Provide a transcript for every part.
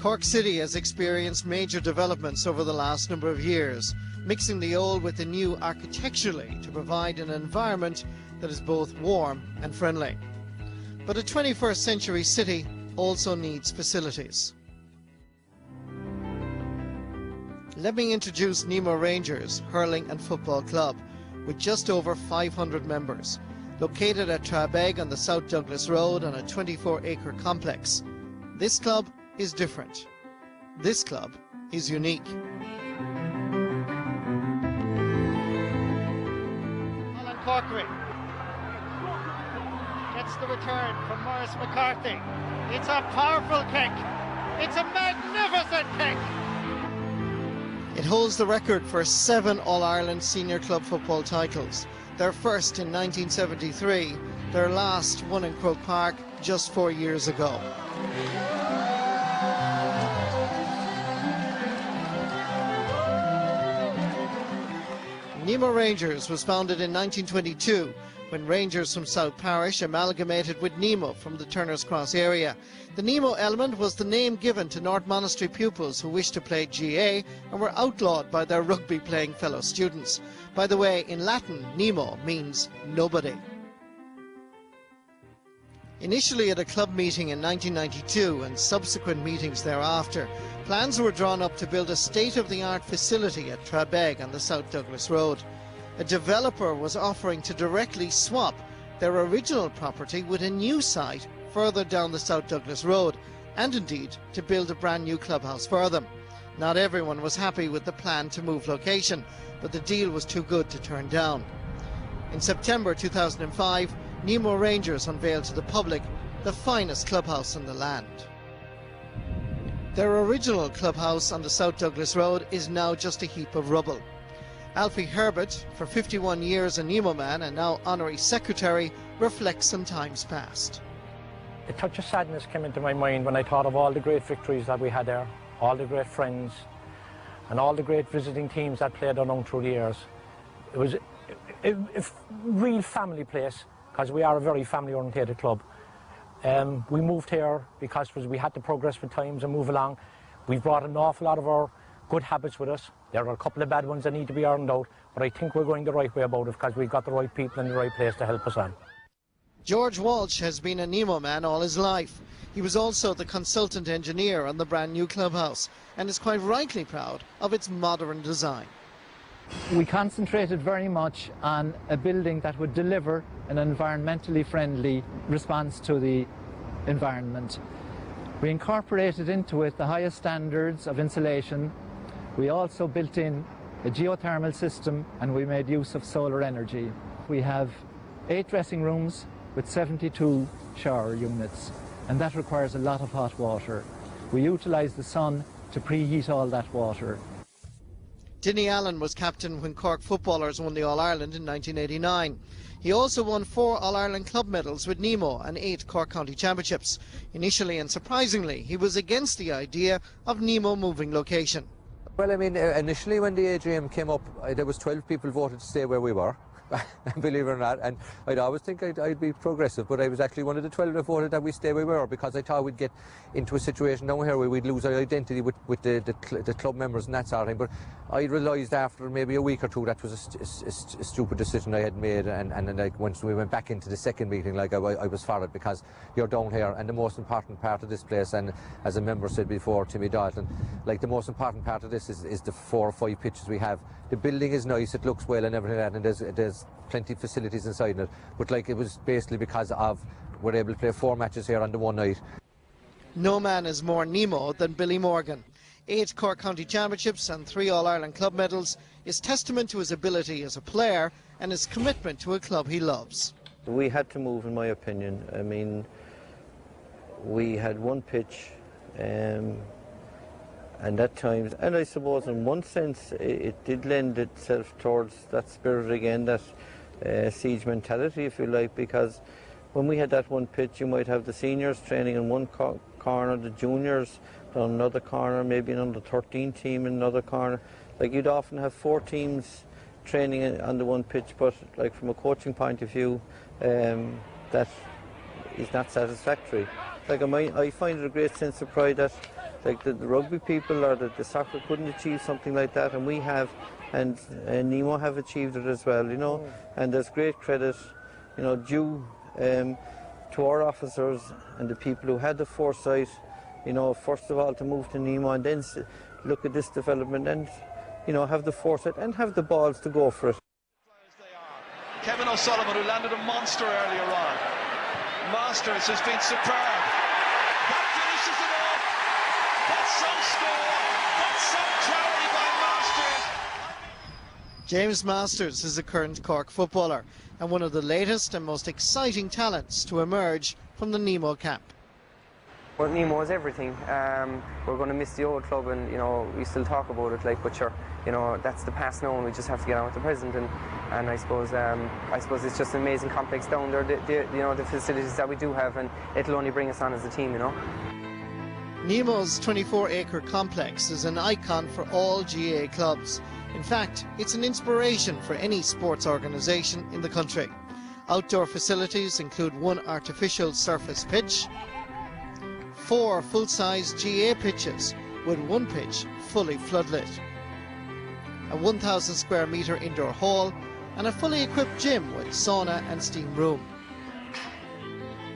Cork City has experienced major developments over the last number of years, mixing the old with the new architecturally to provide an environment that is both warm and friendly. But a 21st century city also needs facilities. Let me introduce Nemo Rangers hurling and football club, with just over 500 members, located at Trabeg on the South Douglas Road on a 24-acre complex. This club is different. This club is unique. Alan Corkery gets the return from Maurice McCarthy. It's a powerful kick. It's a magnificent kick. It holds the record for 7 All-Ireland senior club football titles. Their first in 1973, their last one in Croke Park just 4 years ago. Nemo Rangers was founded in 1922 when Rangers from South Parish amalgamated with Nemo from the Turner's Cross area. The Nemo element was the name given to North Monastery pupils who wished to play GA and were outlawed by their rugby-playing fellow students. By the way, in Latin, Nemo means nobody. Initially at a club meeting in 1992 and subsequent meetings thereafter, plans were drawn up to build a state-of-the-art facility at Trabeg on the South Douglas Road. A developer was offering to directly swap their original property with a new site further down the South Douglas Road, and indeed to build a brand new clubhouse for them. Not everyone was happy with the plan to move location, but the deal was too good to turn down. In September 2005, Nemo Rangers unveiled to the public the finest clubhouse in the land. Their original clubhouse on the South Douglas Road is now just a heap of rubble. Alfie Herbert, for 51 years a Nemo man and now honorary secretary, reflects on times past. A touch of sadness came into my mind when I thought of all the great victories that we had there, all the great friends, and all the great visiting teams that played along through the years. It was a real family place, because we are a very family-orientated club. We moved here because we had to progress with times and move along. We've brought an awful lot of our good habits with us. There are a couple of bad ones that need to be ironed out, but I think we're going the right way about it because we've got the right people in the right place to help us on. George Walsh has been a Nemo man all his life. He was also the consultant engineer on the brand new clubhouse and is quite rightly proud of its modern design. We concentrated very much on a building that would deliver an environmentally friendly response to the environment. We incorporated into it the highest standards of insulation. We also built in a geothermal system and we made use of solar energy. We have 8 dressing rooms with 72 shower units, and that requires a lot of hot water. We utilise the sun to preheat all that water. Dinny Allen was captain when Cork footballers won the All-Ireland in 1989. He also won 4 All-Ireland club medals with Nemo and 8 Cork County Championships. Initially and surprisingly, he was against the idea of Nemo moving location. Well, I mean, initially when the AGM came up, there was 12 people voted to stay where we were. Believe it or not, and I'd always think I'd be progressive, but I was actually one of the 12 that voted that we stay where we were, because I thought we'd get into a situation down here where we'd lose our identity with the club members and that sort of thing. But I realised after maybe a week or two that was a stupid decision I had made, and like once we went back into the second meeting, like I was for it, because you're down here, and the most important part of this place, and as a member said before, Timmy Dalton, like the most important part of this is the 4 or 5 pitches we have. The building is nice, it looks well and everything like that, and there's plenty of facilities inside it, but like it was basically because of we're able to play 4 matches here on the one night. No man is more Nemo than Billy Morgan. 8 Cork County Championships and 3 All-Ireland club medals is testament to his ability as a player and his commitment to a club he loves. We had to move, in my opinion. I mean, we had one pitch, and at times, and I suppose in one sense it did lend itself towards that spirit again, that siege mentality, if you like, because when we had that one pitch, you might have the seniors training in one corner, the juniors on another corner, maybe an under-13 team in another corner. Like, you'd often have 4 teams training on the one pitch, but like from a coaching point of view, that is not satisfactory. Like, I find it a great sense of pride that like the rugby people or the soccer couldn't achieve something like that, and we have, and Nemo have achieved it as well, you know. And there's great credit, you know, due to our officers and the people who had the foresight, you know, first of all to move to Nemo and then look at this development and, you know, have the foresight and have the balls to go for it. Kevin O'Sullivan, who landed a monster earlier on. Masters has been superb. That finishes it off. That's some score. That's some clarity by Masters. James Masters is a current Cork footballer and one of the latest and most exciting talents to emerge from the Nemo camp. Well, Nemo is everything. We're going to miss the old club, and you know we still talk about it. Like, but sure, you know that's the past now, and we just have to get on with the present. And I suppose it's just an amazing complex down there. You know the facilities that we do have, and it'll only bring us on as a team. You know. Nemo's 24-acre complex is an icon for all GAA clubs. In fact, it's an inspiration for any sports organisation in the country. Outdoor facilities include one artificial surface pitch, 4 full-size GAA pitches with one pitch fully floodlit, a 1,000 square metre indoor hall and a fully equipped gym with sauna and steam room.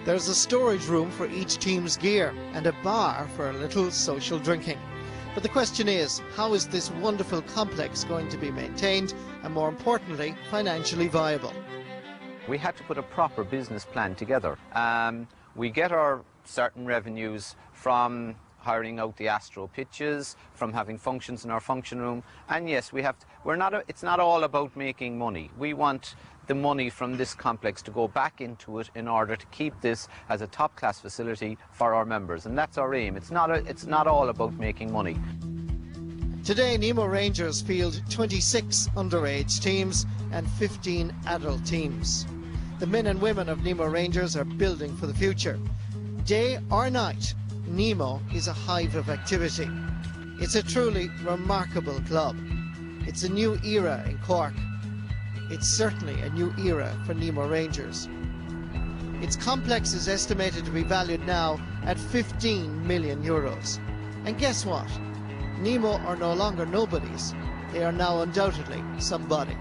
There's a storage room for each team's gear and a bar for a little social drinking. But the question is, how is this wonderful complex going to be maintained and, more importantly, financially viable? We had to put a proper business plan together. We get our certain revenues from hiring out the Astro pitches, from having functions in our function room, and yes, it's not all about making money. We want the money from this complex to go back into it in order to keep this as a top-class facility for our members, and that's our aim. It's not all about making money. Today, Nemo Rangers field 26 underage teams and 15 adult teams. The men and women of Nemo Rangers are building for the future. Day or night, Nemo is a hive of activity. It's a truly remarkable club. It's a new era in Cork. It's certainly a new era for Nemo Rangers. Its complex is estimated to be valued now at €15 million. And guess what? Nemo are no longer nobodies. They are now undoubtedly somebody.